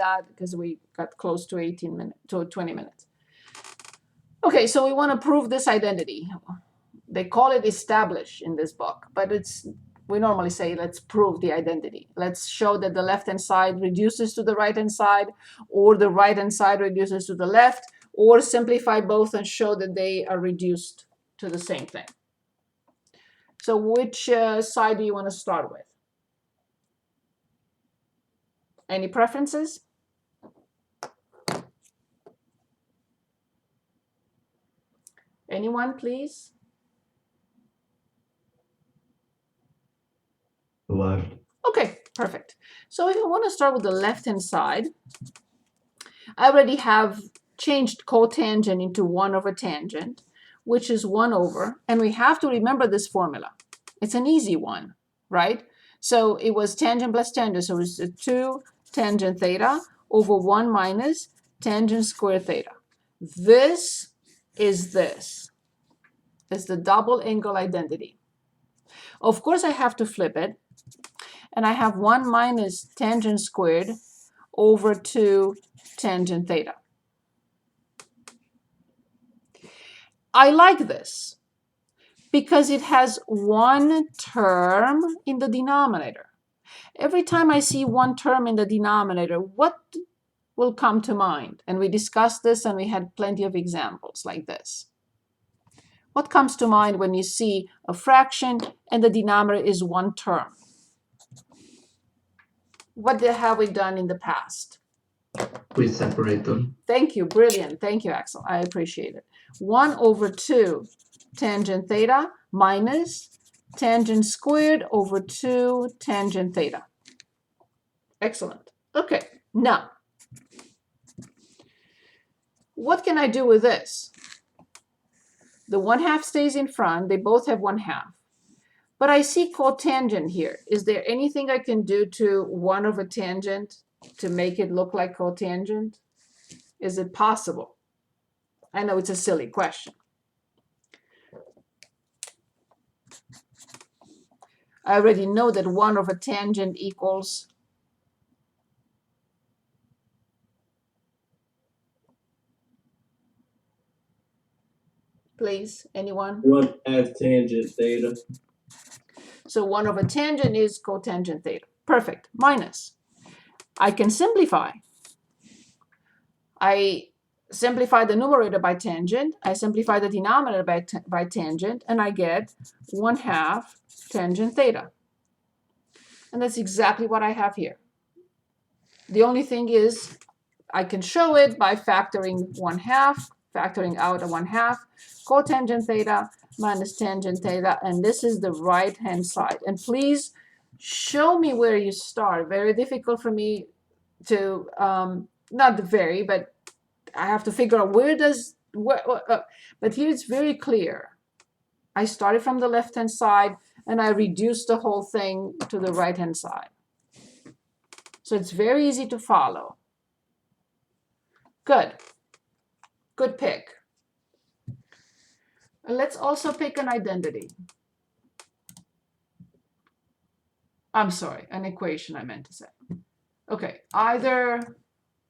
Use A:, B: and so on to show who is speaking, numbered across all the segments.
A: that because we got close to 18 minutes, to 20 minutes. Okay, so we want to prove this identity. They call it establish in this book, but we normally say let's prove the identity. Let's show that the left-hand side reduces to the right-hand side, or the right-hand side reduces to the left, or simplify both and show that they are reduced to the same thing. So which side do you want to start with? Any preferences? Anyone, please?
B: Left.
A: Okay, perfect. So if you want to start with the left-hand side, I already have changed cotangent into 1 over tangent, which is 1 over, and we have to remember this formula. It's an easy one, right? So it was tangent plus tangent, so it's 2 tangent theta over 1 minus tangent squared theta. This is the double angle identity. Of course, I have to flip it, and I have 1 minus tangent squared over 2 tangent theta. I like this because it has one term in the denominator. Every time I see one term in the denominator, what will come to mind? And we discussed this and we had plenty of examples like this. What comes to mind when you see a fraction and the denominator is one term? What have we done in the past?
B: We separate them.
A: Thank you, brilliant. Thank you, Axel. I appreciate it. 1 over 2 tangent theta minus tangent squared over 2 tangent theta. Excellent. Okay, now, what can I do with this? The 1/2 stays in front. They both have 1/2. But I see cotangent here. Is there anything I can do to 1 over tangent to make it look like cotangent? Is it possible? I know it's a silly question. I already know that 1 over tangent equals please, anyone?
B: 1/2 tangent theta.
A: So 1 over tangent is cotangent theta. Perfect. Minus. I can simplify. I simplify the numerator by tangent. I simplify the denominator by tangent, and I get 1/2 tangent theta. And that's exactly what I have here. The only thing is I can show it by factoring 1/2, factoring out a 1/2, cotangent theta minus tangent theta, and this is the right-hand side. And please show me where you start. Very difficult for me to, not very, but I have to figure out but here it's very clear. I started from the left-hand side, and I reduced the whole thing to the right-hand side. So it's very easy to follow. Good. Good pick. And let's also pick an identity. I'm sorry, an equation I meant to say. Okay, either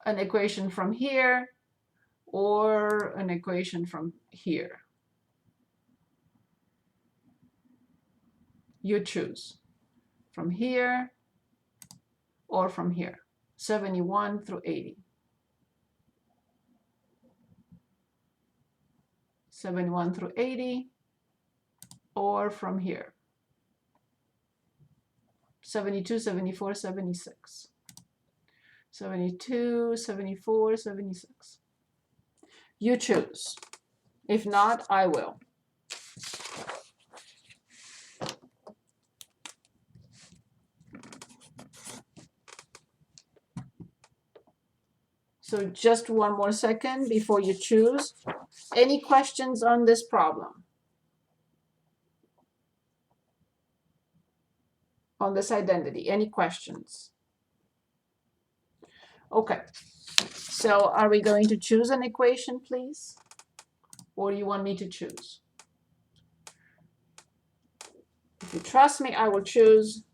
A: an equation from here or an equation from here. You choose from here or from here, 71 through 80. 71 through 80, or from here, 72, 74, 76. 72, 74, 76. You choose. If not, I will. So just one more second before you choose. Any questions on this problem? On this identity? Any questions? Okay. So are we going to choose an equation, please? Or you want me to choose? If you trust me, I will choose.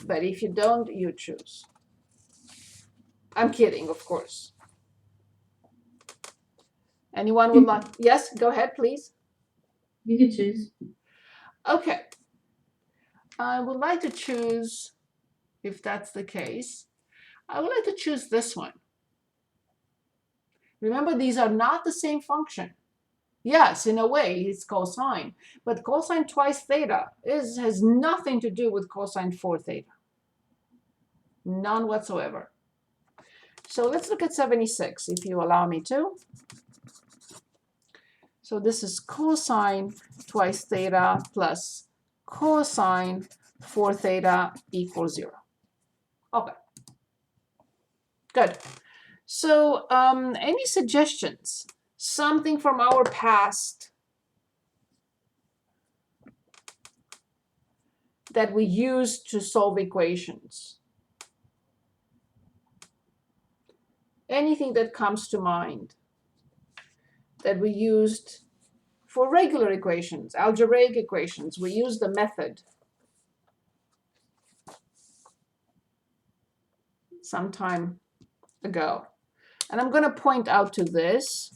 A: But if you don't, you choose. I'm kidding, of course. Anyone would like? Yes, go ahead, please.
C: You can choose.
A: Okay. I would like to choose, if that's the case, I would like to choose this one. Remember, these are not the same function. Yes, in a way, it's cosine, but cosine twice theta has nothing to do with cosine 4 theta. None whatsoever. So let's look at 76, if you allow me to. So this is cosine twice theta plus cosine 4 theta equals 0. Okay. Good. So any suggestions? Something from our past that we used to solve equations? Anything that comes to mind that we used for regular equations, algebraic equations? We used the method some time ago. And I'm going to point out to this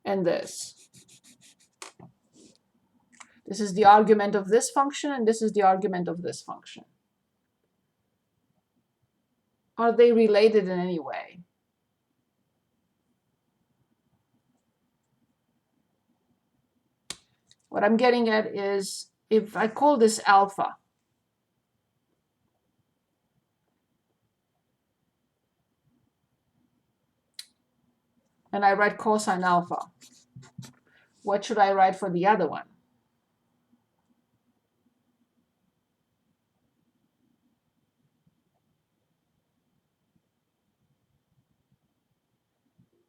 A: and this. This is the argument of this function, and this is the argument of this function. Are they related in any way? What I'm getting at is, if I call this alpha, and I write cosine alpha, what should I write for the other one?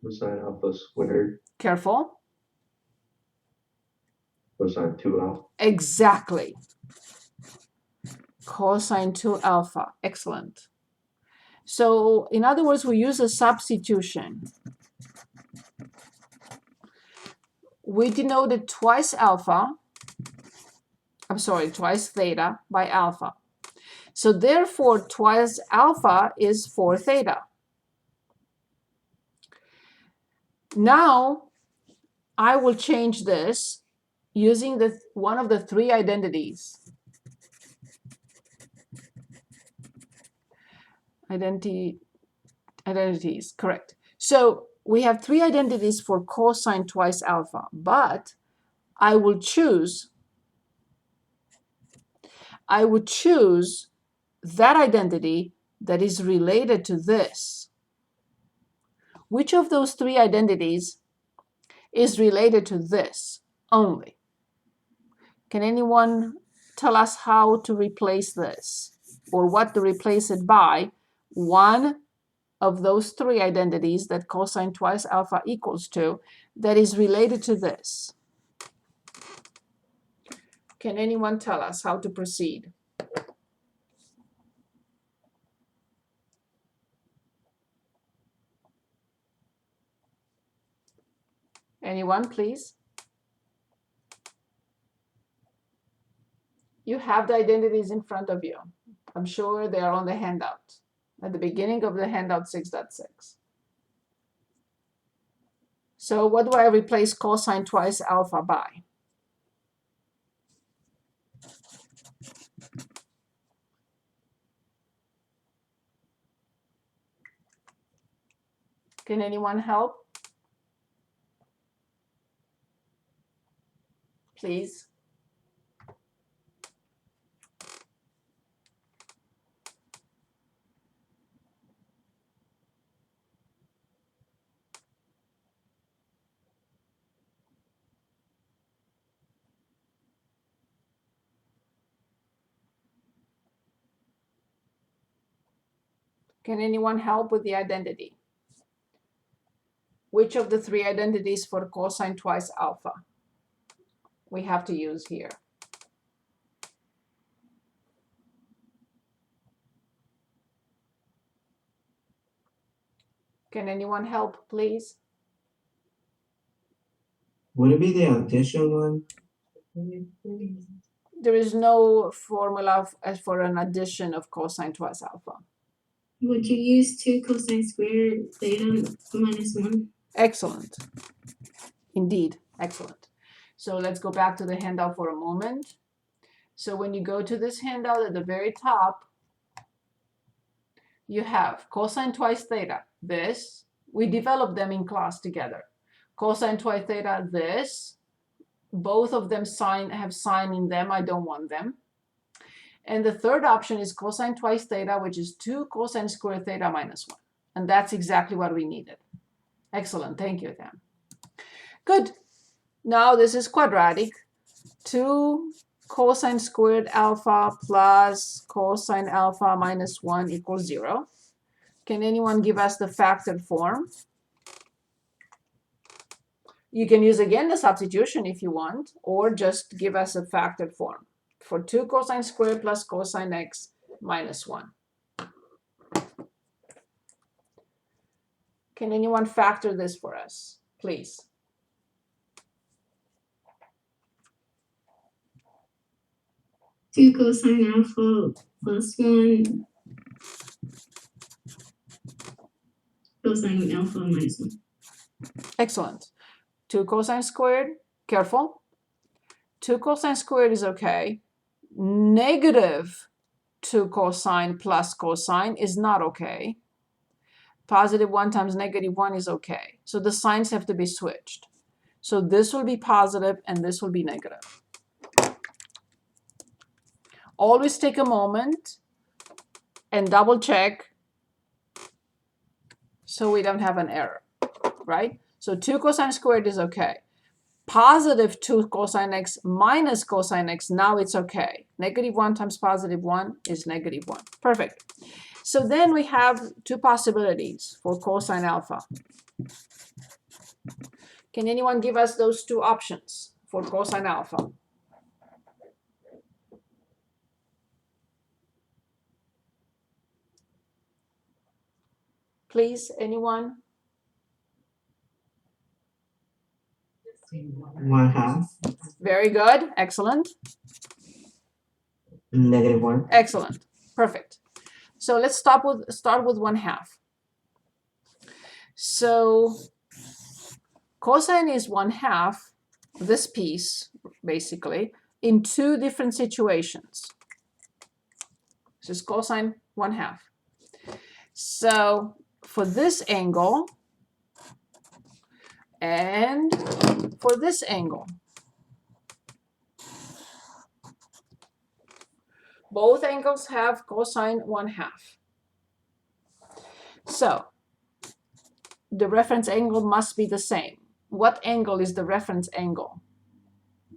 B: Cosine alpha squared.
A: Careful.
B: Cosine 2 alpha.
A: Exactly. Cosine 2 alpha. Excellent. So in other words, we use a substitution. We denoted twice alpha, twice theta by alpha. So therefore, twice alpha is 4 theta. Now, I will change this using one of the three identities. Identities, correct. So we have three identities for cosine twice alpha, but I would choose that identity that is related to this. Which of those three identities is related to this only? Can anyone tell us how to replace this, or what to replace it by? One of those three identities that cosine twice alpha equals to that is related to this. Can anyone tell us how to proceed? Anyone, please? You have the identities in front of you. I'm sure they are on the handout, at the beginning of the handout 6.6. So what do I replace cosine twice alpha by? Can anyone help? Please. Can anyone help with the identity? Which of the three identities for cosine twice alpha we have to use here? Can anyone help, please?
B: Would it be the addition one?
A: There is no formula for an addition of cosine twice alpha.
C: Would you use 2 cosine squared theta minus 1?
A: Excellent. Indeed, excellent. So let's go back to the handout for a moment. So when you go to this handout at the very top, you have cosine twice theta, this. We developed them in class together. Cosine twice theta, this. Both of them have sine in them. I don't want them. And the third option is cosine twice theta, which is 2 cosine squared theta minus 1. And that's exactly what we needed. Excellent. Thank you, Tam. Good. Now this is quadratic. 2 cosine squared alpha plus cosine alpha minus 1 equals 0. Can anyone give us the factored form? You can use again the substitution if you want, or just give us a factored form for 2 cosine squared plus cosine x minus 1. Can anyone factor this for us, please?
C: Two cosine alpha plus 1 cosine alpha minus 1.
A: Excellent. 2 cosine squared, careful. 2 cosine squared is okay. Negative 2 cosine plus cosine is not okay. Positive 1 times negative 1 is okay. So the signs have to be switched. So this will be positive and this will be negative. Always take a moment and double check so we don't have an error, right? So 2 cosine squared is okay. Positive 2 cosine x minus cosine x, now it's okay. Negative 1 times positive 1 is negative 1. Perfect. So then we have 2 possibilities for cosine alpha. Can anyone give us those 2 options for cosine alpha? Please, anyone?
B: 1/2.
A: Very good. Excellent.
B: -1.
A: Excellent. Perfect. So let's start with 1/2. So cosine is 1/2, this piece, basically, in 2 different situations. This is cosine 1/2. So for this angle and for this angle, both angles have cosine 1/2. So the reference angle must be the same. What angle is the reference angle?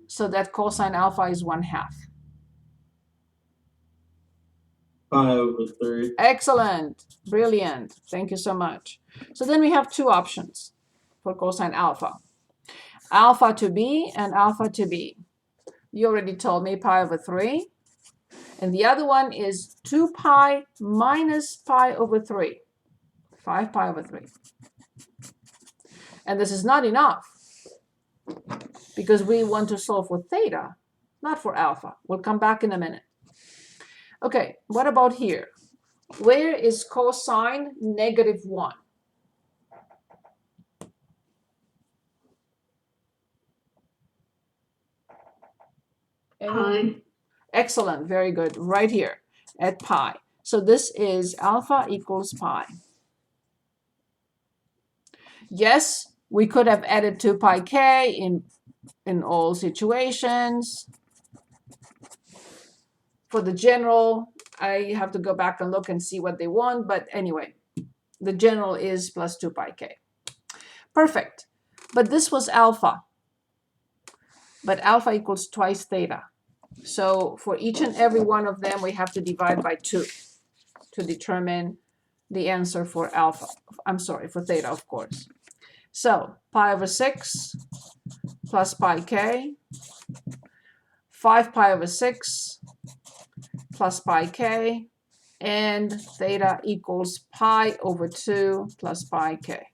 A: So that cosine alpha is 1/2.
B: Pi/3.
A: Excellent. Brilliant. Thank you so much. So then we have 2 options for cosine alpha. Alpha to b and alpha to b. You already told me pi/3. And the other one is 2 pi minus pi/3. 5 pi/3. And this is not enough because we want to solve for theta, not for alpha. We'll come back in a minute. Okay, what about here? Where is cosine -1?
C: Pi.
A: Excellent, very good. Right here at pi. So this is alpha equals pi. Yes, we could have added 2 pi k in all situations. For the general, I have to go back and look and see what they want, but anyway, the general is plus 2 pi k. Perfect. But this was alpha. But alpha equals twice theta. So for each and every one of them, we have to divide by 2 to determine the answer for alpha. I'm sorry, for theta, of course. So pi/6 plus pi k, 5 pi/6 plus pi k, and theta equals pi/2 plus pi k.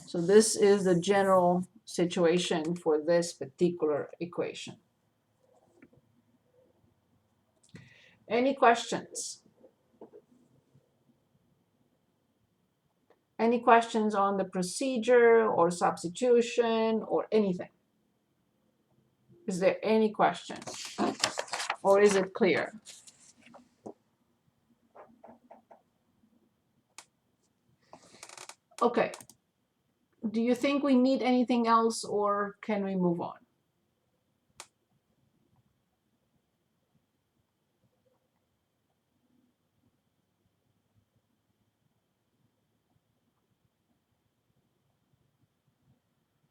A: So this is the general situation for this particular equation. Any questions? Any questions on the procedure or substitution or anything? Is there any question? Or is it clear? Okay. Do you think we need anything else or can we move on?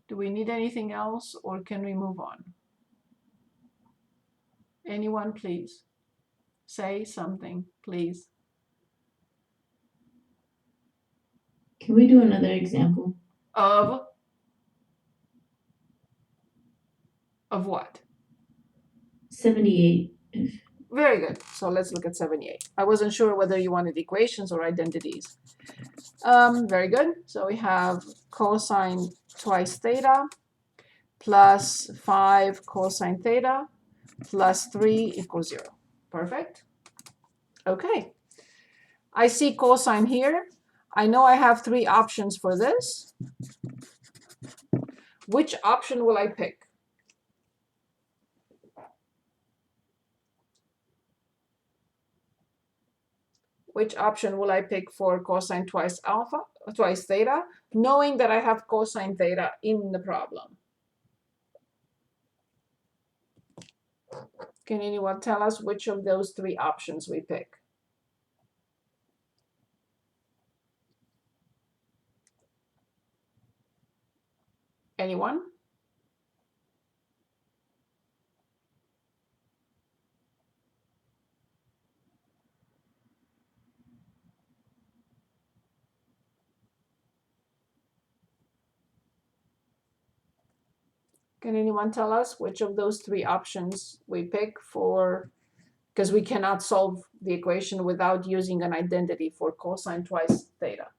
A: Do we need anything else or can we move on? Anyone, please? Say something, please.
C: Can we do another example?
A: Of what?
C: 78.
A: Very good. So let's look at 78. I wasn't sure whether you wanted equations or identities. Very good. So we have cosine twice theta plus 5 cosine theta plus 3 equals 0. Perfect. Okay. I see cosine here. I know I have 3 options for this. Which option will I pick? Which option will I pick for cosine twice theta, knowing that I have cosine theta in the problem? Can anyone tell us which of those 3 options we pick? Anyone? Can anyone tell us which of those 3 options we pick for, because we cannot solve the equation without using an identity for cosine twice theta.